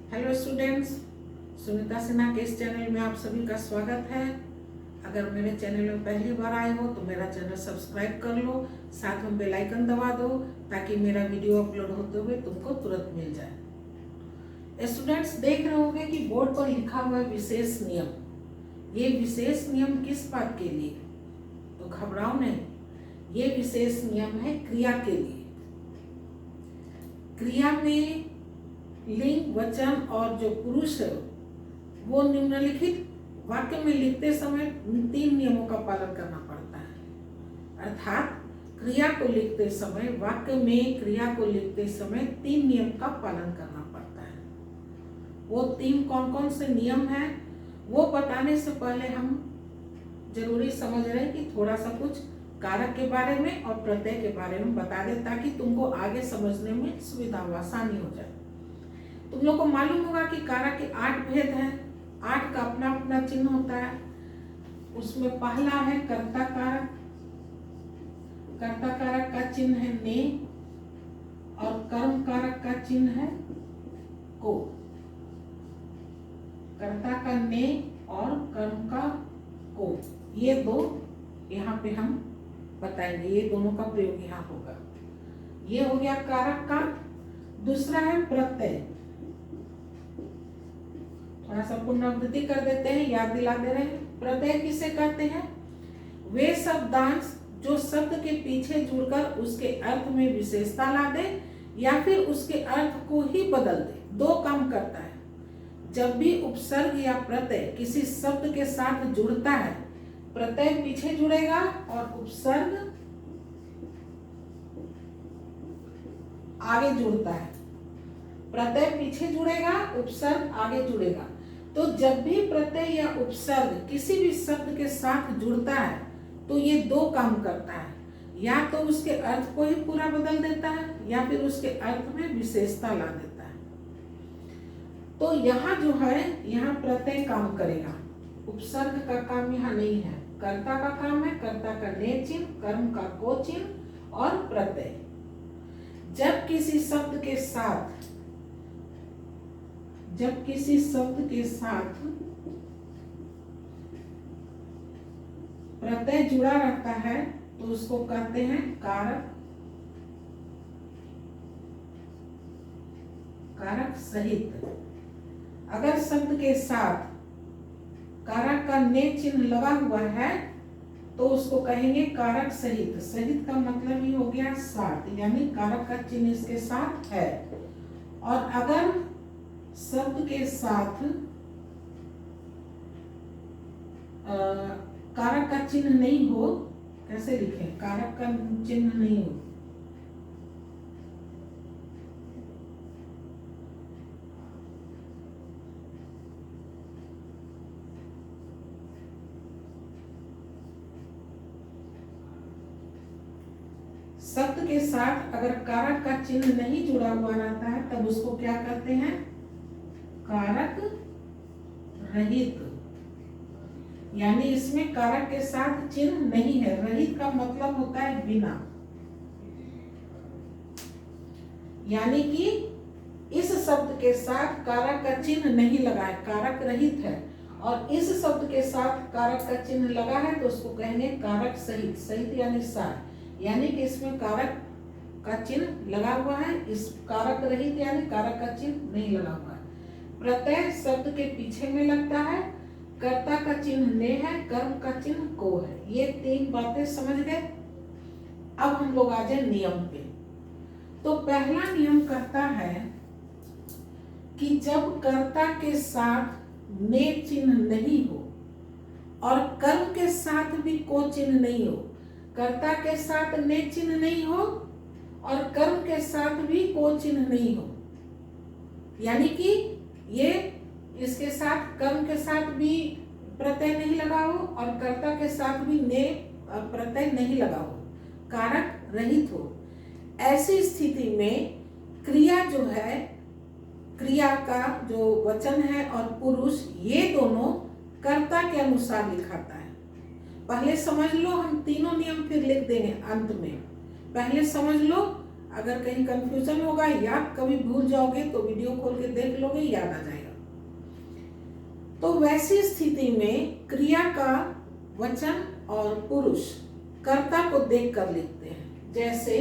Hello students, Sunita Sinha के इस channel में आप सभी का स्वागत है। अगर मेरे चैनल में पहली बार आए हो तो मेरा चैनल सब्सक्राइब कर लो, साथ में बेल आइकन दबा दो ताकि मेरा वीडियो अपलोड होते हुए तुमको तुरंत मिल जाए। स्टूडेंट्स, देख रहे होंगे कि बोर्ड पर लिखा हुआ है विशेष नियम। ये विशेष नियम किस बात के लिए? तो घबराओ नहीं, ये विशेष नियम है क्रिया के लिए। क्रिया में लिंग, वचन और जो पुरुष है वो निम्नलिखित वाक्य में लिखते समय 3 नियमों का पालन करना पड़ता है। अर्थात क्रिया को लिखते समय, वाक्य में क्रिया को लिखते समय 3 नियम का पालन करना पड़ता है। वो 3 कौन कौन से नियम हैं वो बताने से पहले हम जरूरी समझ रहे हैं कि थोड़ा सा कुछ कारक के बारे में और प्रत्यय के बारे में बता दें ताकि तुमको आगे समझने में सुविधा हो, आसानी हो जाए। तुम लोग को मालूम होगा कि कारक के 8 भेद हैं। 8 का अपना अपना चिन्ह होता है। उसमें पहला है कर्ता कारक। कर्ता कारक का चिन्ह है ने और कर्म कारक का चिन्ह है को। कर्ता का ने और कर्म का को, ये 2 यहाँ पे हम बताएंगे। ये दोनों का प्रयोग यहाँ होगा। ये हो गया कारक का। दूसरा है प्रत्यय। थोड़ा सा पुनरावृत्ति कर देते हैं, याद दिला दे रहे हैं। प्रत्यय किसे कहते हैं? वे शब्दांश जो शब्द के पीछे जुड़कर उसके अर्थ में विशेषता ला दे या फिर उसके अर्थ को ही बदल दे। 2 काम करता है। जब भी उपसर्ग या प्रत्यय किसी शब्द के साथ जुड़ता है, प्रत्यय पीछे जुड़ेगा और उपसर्ग आगे जुड़ता है। प्रत्यय पीछे जुड़ेगा, उपसर्ग आगे जुड़ेगा। तो जब भी प्रत्यय या उपसर्ग किसी भी शब्द के साथ जुड़ता है तो ये 2 काम करता है। या तो उसके अर्थ को ही पूरा बदल देता है या फिर उसके अर्थ में विशेषता ला देता है। तो यहाँ जो है, यहाँ प्रत्यय काम करेगा, उपसर्ग का काम यहाँ नहीं है। कर्ता का काम है, कर्ता का ने चिन्ह, कर्म का को चिन्ह और प्रत्यय। जब किसी शब्द के साथ प्रत्यय जुड़ा रहता है तो उसको कहते हैं कारक, कारक सहित। अगर शब्द के साथ कारक का ने चिन्ह लगा हुआ है तो उसको कहेंगे कारक सहित। सहित का मतलब ही हो गया साथ, यानी कारक का चिन्ह इसके साथ है। और अगर शब्द के साथ कारक का चिन्ह नहीं हो, कैसे लिखें? कारक का चिन्ह नहीं हो, शब्द के साथ अगर कारक का चिन्ह नहीं जुड़ा हुआ रहता है तब उसको क्या कहते हैं? कारक रहित। यानी इसमें कारक के साथ चिन्ह नहीं है। रहित का मतलब होता है बिना, यानी कि इस शब्द के साथ कारक का चिन्ह नहीं लगा है, कारक रहित है। और इस शब्द के साथ कारक का चिन्ह लगा है तो उसको कहेंगे कारक सहित। सहित यानी साथ, यानी कि इसमें कारक का चिन्ह लगा हुआ है, इस कारक रहित यानी कारक का चिन्ह नहीं लगा हुआ है। प्रत्यय शब्द के पीछे में लगता है, कर्ता का चिन्ह ने है, कर्म का चिन्ह को है। ये 3 बातें समझ गए। अब हम लोग आ जाए नियम पे। तो पहला नियम कहता है कि जब कर्ता के साथ ने चिन्ह नहीं हो और कर्म के साथ भी को चिन्ह नहीं हो, कर्ता के साथ ने चिन्ह नहीं हो और कर्म के साथ भी को चिन्ह नहीं हो, यानी कि ये इसके साथ कर्म के साथ भी प्रत्यय नहीं लगा हो और कर्ता के साथ भी ने प्रत्यय नहीं लगा हो, कारक रहित हो। ऐसी स्थिति में क्रिया जो है, क्रिया का जो वचन है और पुरुष, ये दोनों कर्ता के अनुसार लिखाता है। पहले समझ लो, हम तीनों नियम फिर लिख देंगे अंत में। पहले समझ लो, अगर कहीं कंफ्यूजन होगा या कभी भूल जाओगे तो वीडियो खोल के देख लोगे, याद आ जाएगा। तो वैसी स्थिति में क्रिया का वचन और पुरुष कर्ता को देखकर लिखते हैं। जैसे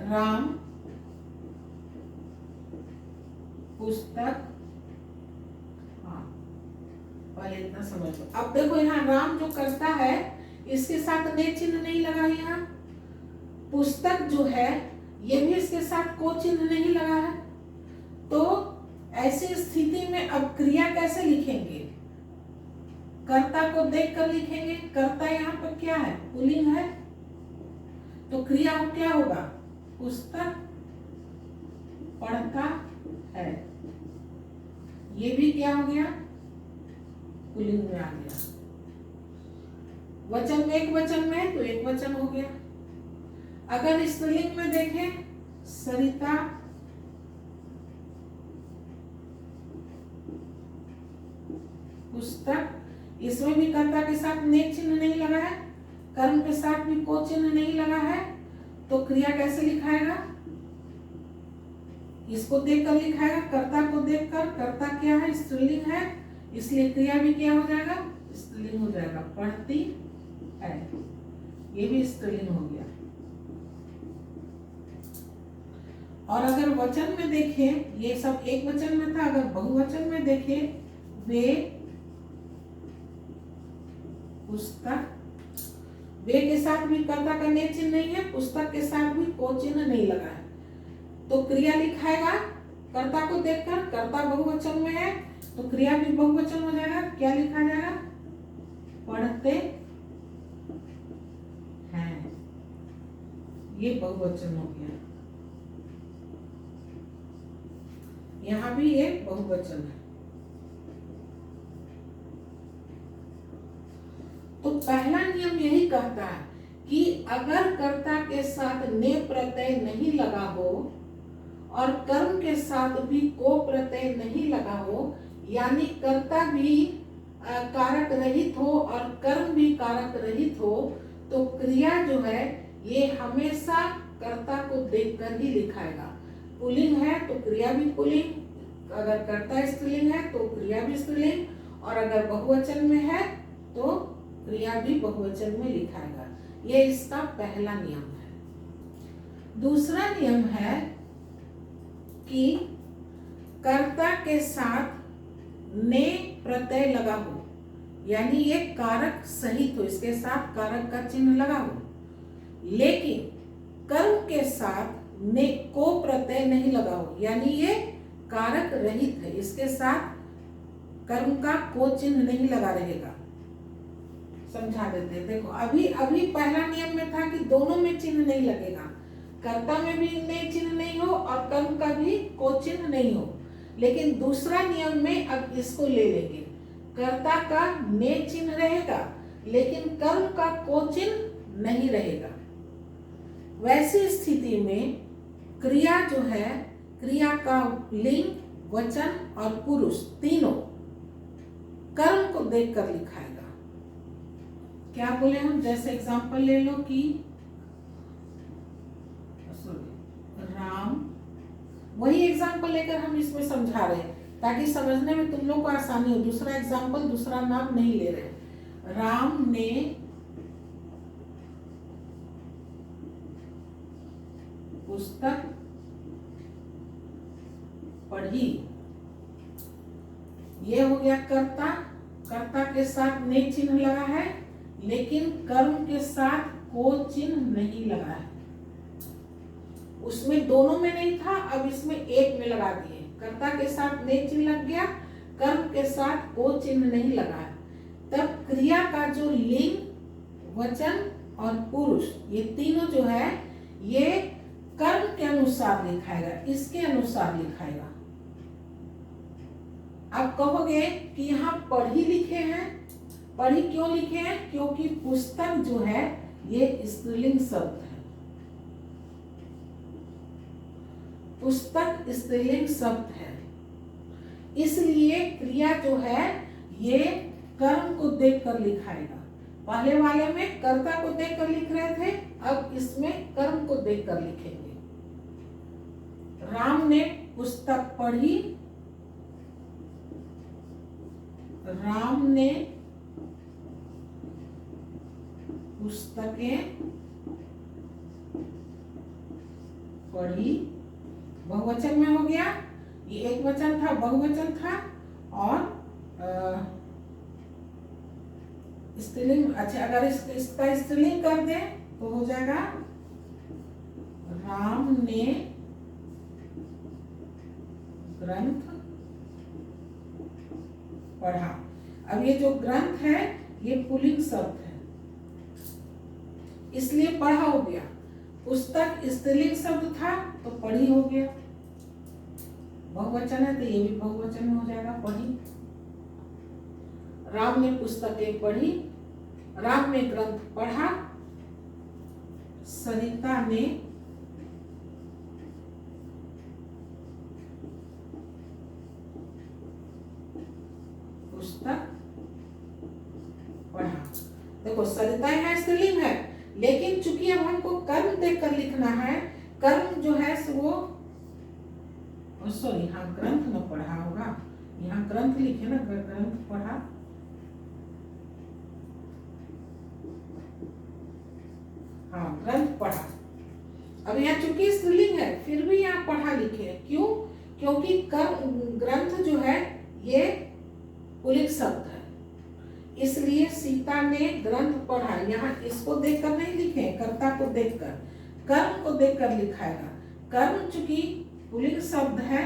राम पुस्तक, हाँ पहले इतना समझ लो। अब देखो यहाँ राम जो करता है इसके साथ ने चिन्ह नहीं लगा, यहाँ पुस्तक जो है ये भी इसके साथ को चिन्ह नहीं लगा है। तो ऐसी स्थिति में अब क्रिया कैसे लिखेंगे? कर्ता को देखकर लिखेंगे। कर्ता यहाँ पर क्या है? पुल्लिंग है, तो क्रिया क्या होगा? पुस्तक पढ़ता है। ये भी क्या हो गया? पुल्लिंग में आ गया। वचन में एक वचन में है तो एक वचन हो गया। अगर स्त्रीलिंग में देखें, सरिता पुस्तक, इसमें भी कर्ता के साथ ने चिन्ह नहीं लगा है, कर्म के साथ भी को चिन्ह नहीं लगा है, तो क्रिया कैसे लिखाएगा? इसको देखकर लिखाएगा, कर्ता को देखकर। कर्ता क्या है? स्त्रीलिंग है, इसलिए क्रिया भी क्या हो जाएगा? स्त्रीलिंग हो जाएगा। पढ़ती है, ये भी स्त्रीलिंग हो गया। और अगर वचन में देखें, ये सब एक वचन में था, अगर बहुवचन में देखें, वे पुस्तक, वे के साथ भी कर्ता का ने चिन्ह नहीं है, पुस्तक के साथ भी को चिन्ह नहीं लगा है, तो क्रिया लिखाएगा कर्ता को देखकर। कर्ता बहुवचन में है तो क्रिया भी बहुवचन हो जाएगा। क्या लिखा जाएगा? पढ़ते हैं, ये बहुवचन हो गया। यहाँ भी ये बहुवचन है। तो पहला नियम यही कहता है कि अगर कर्ता के साथ ने प्रत्यय नहीं लगा हो और कर्म के साथ भी को प्रत्यय नहीं लगा हो, यानी कर्ता भी कारक रहित हो और कर्म भी कारक रहित हो, तो क्रिया जो है ये हमेशा कर्ता को देखकर ही लिखाएगा। पुल्लिंग है तो क्रिया भी पुल्लिंग, अगर कर्ता स्त्रीलिंग है तो क्रिया भी स्त्रीलिंग, और अगर बहुवचन में है तो क्रिया भी बहुवचन में लिखाएगा। ये इसका पहला नियम है। दूसरा नियम है कि कर्ता के साथ ने प्रत्यय लगा हो, यानी ये कारक सहित हो, इसके साथ कारक का चिन्ह लगा हो, लेकिन कर्म के साथ ने को प्रत्यय नहीं लगा हो, यानी ये कारक रहित है, इसके साथ कर्म का को चिन्ह नहीं लगा रहेगा। समझा देते हैं। देखो अभी पहला नियम में था कि दोनों में चिन्ह नहीं लगेगा, कर्ता में भी ने चिन्ह नहीं हो और कर्म का भी को चिन्ह नहीं हो, लेकिन दूसरा नियम में अब इसको ले लेंगे, कर्ता का ने चिन्ह रहेगा लेकिन कर्म का को चिन्ह नहीं रहेगा। वैसी स्थिति में क्रिया जो है, क्रिया का लिंग, वचन और पुरुष तीनों कर्म को देखकर लिखाएगा। क्या बोले हम? जैसे एग्जांपल ले लो कि राम, वही एग्जांपल लेकर हम इसमें समझा रहे हैं ताकि समझने में तुम लोग को आसानी हो। दूसरा एग्जांपल, दूसरा नाम नहीं ले रहे। राम ने पुस्तक पढ़ी, ये हो गया कर्ता। कर्ता के साथ ने चिन्ह लगा है लेकिन कर्म के साथ को चिन्ह नहीं लगा है। उसमें दोनों में नहीं था, अब इसमें एक में लगा दिए। कर्ता के साथ ने चिन्ह लग गया, कर्म के साथ को चिन्ह नहीं लगा है। तब क्रिया का जो लिंग, वचन और पुरुष, ये तीनों जो है ये कर्म के अनुसार लिखाएगा, इसके अनुसार लिखाएगा। अब कहोगे कि यहाँ पढ़ी लिखे हैं, पढ़ी क्यों लिखे हैं? क्योंकि पुस्तक जो है ये स्त्रीलिंग शब्द है, पुस्तक स्त्रीलिंग शब्द है, इसलिए क्रिया जो है ये कर्म को देखकर लिखाएगा। पहले वाले में कर्ता को देखकर लिख रहे थे, अब इसमें कर्म को देखकर लिखेंगे। राम ने पुस्तक पढ़ी, राम ने पुस्तकें पढ़ी, बहुवचन में हो गया। ये एक वचन था, बहुवचन था, और स्त्रीलिंग। अच्छा, अगर इसका स्त्रीलिंग कर दे तो हो जाएगा राम ने ग्रंथ पढ़ा। अब ये जो ग्रंथ है ये पुल्लिंग शब्द है, इसलिए पढ़ा हो गया। पुस्तक स्त्रीलिंग शब्द था तो पढ़ी हो गया, बहुवचन है तो ये भी बहुवचन में हो जाएगा, पढ़ी। राम ने पुस्तकें पढ़ी, राम ने ग्रंथ पढ़ा, सरिता ने पुस्तक पढ़ा। देखो सरिता है स्त्रीलिंग है, लेकिन चूंकि अब हमको कर्म देखकर लिखना है, कर्म जो है वो सॉरी, यहाँ ग्रंथ न पढ़ा होगा, यहाँ ग्रंथ लिखे ना, ग्रंथ पढ़ा, हाँ ग्रंथ पढ़ा। अब यहाँ चूंकि स्त्रीलिंग है फिर भी यहाँ पढ़ा लिखे हैं, क्यों? क्योंकि ग्रंथ जो है ये पुल्लिंग शब्द है, इसलिए सीता ने ग्रंथ पढ़ा। यहाँ इसको देखकर नहीं लिखे, कर्ता को देखकर, कर्म को देखकर लिखाएगा। कर्म चूंकि पुल्लिंग शब्द है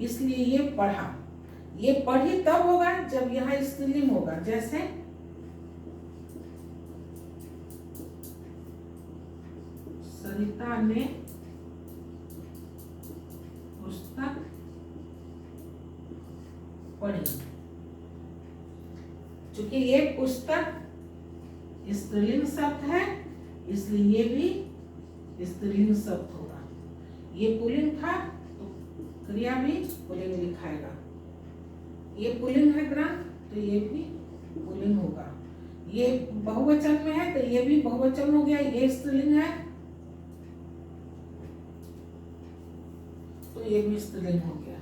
इसलिए ये पढ़ा। ये पढ़ी तब होगा जब यहाँ स्त्रीलिंग होगा, जैसे सरिता ने पुस्तक पढ़ी। चूंकि ये पुस्तक स्त्रीलिंग शब्द है इसलिए ये भी स्त्रीलिंग शब्द होगा। ये पुल्लिंग था तो क्रिया भी पुल्लिंग लिखाएगा। ये पुल्लिंग है ग्रंथ तो ये भी पुल्लिंग होगा। ये बहुवचन में है तो ये भी बहुवचन हो गया। ये स्त्रीलिंग है तो ये भी स्त्रीलिंग हो गया।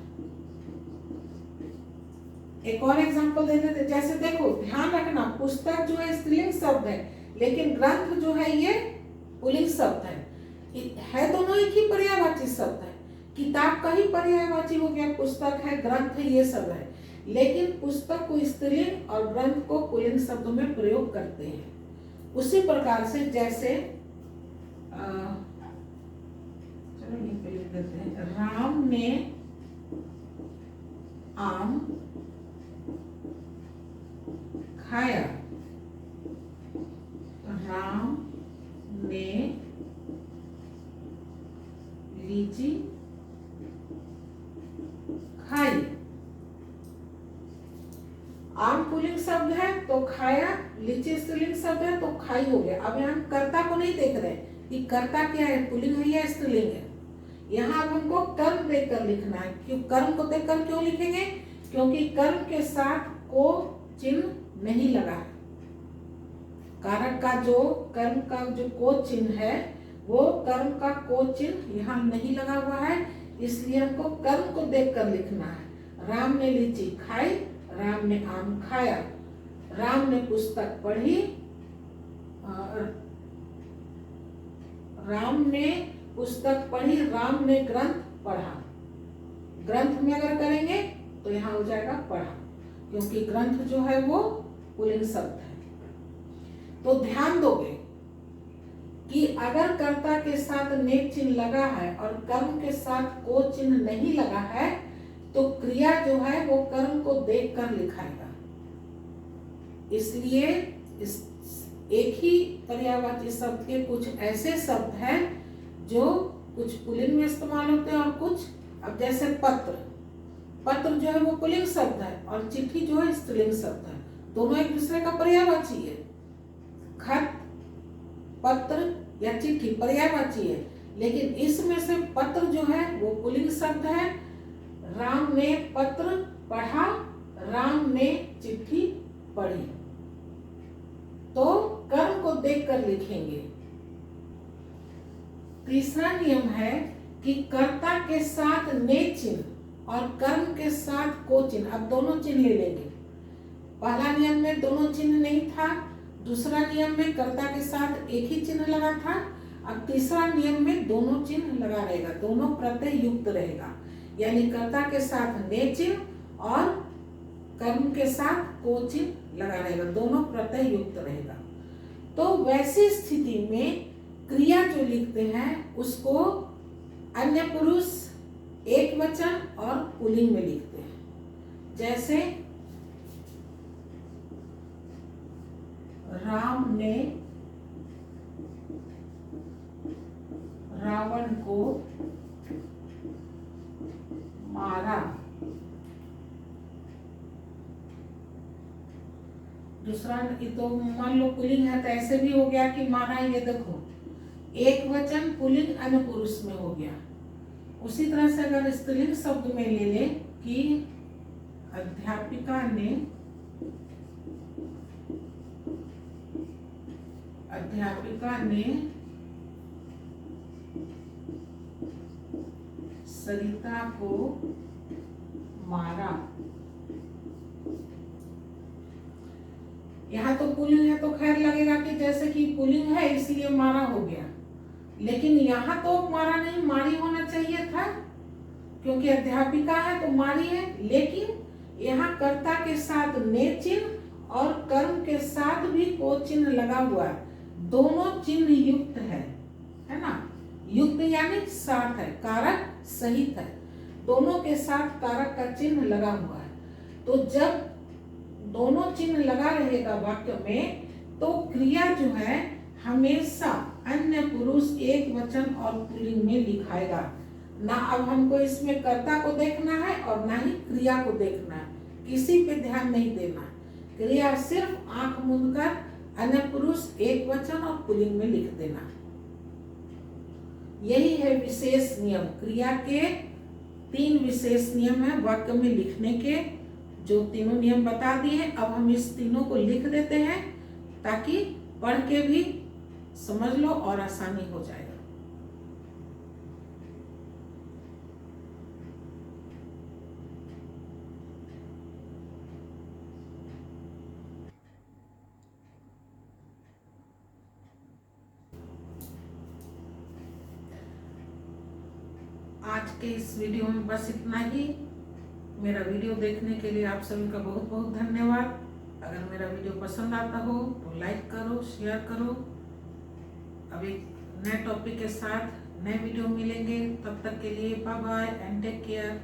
एक और एग्जांपल दे देते, जैसे देखो ध्यान रखना, पुस्तक जो है स्त्रीलिंग शब्द है लेकिन ग्रंथ जो है ये पुल्लिंग शब्द है दोनों एक ही पर्यायवाची शब्द है। किताब का ही पर्यायवाची हो गया, पुस्तक है, ग्रंथ है, ये सब है, लेकिन पुस्तक को स्त्रीलिंग और ग्रंथ को पुल्लिंग शब्दों में प्रयोग करते हैं। उसी प्रकार से जैसे चलो ये पे लिख देते हैं, राम ने आम खाया, राम ने लीची खाई। आम पुल्लिंग शब्द है तो खाया, लीची स्त्रीलिंग शब्द है तो खाई हो गया। अब यहाँ कर्ता को नहीं देख रहे कि कर्ता क्या है, पुल्लिंग है या स्त्रीलिंग है। यहाँ अब हमको कर्म देखकर लिखना है। क्यों कर्म को देखकर क्यों लिखेंगे? क्योंकि कर्म के साथ को चिन्ह नहीं लगा है। कारक का जो कर्म का जो को चिन्ह है वो कर्म का को चिन्ह यहाँ नहीं लगा हुआ है, इसलिए हमको कर्म को देखकर लिखना है। राम ने लीची खाई, राम ने आम खाया, राम ने पुस्तक पढ़ी, राम ने पुस्तक पढ़ी, राम ने ग्रंथ पढ़ा। ग्रंथ में अगर करेंगे तो यहाँ हो जाएगा पढ़ा, क्योंकि ग्रंथ जो है वो पुल्लिंग शब्द है। तो ध्यान दोगे कि अगर कर्ता के साथ ने चिन्ह लगा है और कर्म के साथ को चिन्ह नहीं लगा है तो क्रिया जो है वो कर्म को देखकर लिखाएगा। इसलिए इस एक ही पर्यायवाची शब्द के कुछ ऐसे शब्द हैं जो कुछ पुल्लिंग में इस्तेमाल होते हैं और कुछ, अब जैसे पत्र, पत्र जो है वो पुल्लिंग शब्द है और चिट्ठी जो है स्त्रीलिंग शब्द है, दोनों एक दूसरे का पर्यायवाची है। खत, पत्र या चिट्ठी पर्यायवाची है, लेकिन इसमें से पत्र जो है वो पुल्लिंग शब्द है। राम ने पत्र पढ़ा, राम ने चिट्ठी पढ़ी। तो कर्म को देखकर लिखेंगे। तीसरा नियम है कि कर्ता के साथ ने चिन्ह और कर्म के साथ को चिन्ह, अब दोनों चिन्ह ले लेंगे। पहला नियम में दोनों चिन्ह नहीं था, दूसरा नियम में कर्ता के साथ एक ही चिन्ह लगा था, अब तीसरा नियम में दोनों चिन्ह लगा रहेगा, दोनों प्रत्यय युक्त रहेगा, यानी कर्ता के साथ ने चिन्ह और कर्म के साथ को चिन्ह लगा रहेगा, दोनों प्रत्यय युक्त रहेगा। तो वैसी स्थिति में क्रिया जो लिखते हैं उसको अन्य पुरुष, एक वचन और पुल्लिंग में लिखते हैं। जैसे राम ने रावण को मारा। दूसरा तो मान लो पुल्लिंग है तो ऐसे भी हो गया कि मारा, ये देखो एक वचन पुल्लिंग अन्य पुरुष में हो गया। उसी तरह से अगर स्त्रीलिंग शब्द में ले ले कि अध्यापिका ने सरिता को मारा। यहाँ तो पुल्लिंग है तो खैर लगेगा कि जैसे कि पुल्लिंग है इसलिए मारा हो गया, लेकिन यहाँ तो मारा नहीं, मारी होना चाहिए था, क्योंकि अध्यापिका है तो मारी है। लेकिन यहाँ कर्ता के साथ ने चिन्ह और कर्म के साथ भी को चिन्ह लगा हुआ है, दोनों चिन्ह युक्त है ना। युक्त यानी साथ है, कारक सहित है, दोनों के साथ कारक का चिन्ह लगा हुआ है। तो जब दोनों चिन्ह लगा रहेगा वाक्य में, तो क्रिया जो है हमेशा अन्य पुरुष, एक वचन और पुल्लिंग में लिखाएगा ना। अब हमको इसमें कर्ता को देखना है और ना ही क्रिया को देखना है, किसी पे ध्यान नहीं देना। क्रिया सिर्फ आंख मूंद कर अन्य पुरुष, एक वचन और पुल्लिंग में लिख देना। यही है विशेष नियम। क्रिया के 3 विशेष नियम है वाक्य में लिखने के, जो तीनों नियम बता दिए। अब हम इस तीनों को लिख देते हैं ताकि पढ़ के भी समझ लो और आसानी हो जाएगा। आज के इस वीडियो में बस इतना ही। मेरा वीडियो देखने के लिए आप सभी का बहुत बहुत धन्यवाद। अगर मेरा वीडियो पसंद आता हो तो लाइक करो, शेयर करो। अब एक नए टॉपिक के साथ नए वीडियो मिलेंगे, तब तक के लिए bye bye and take care.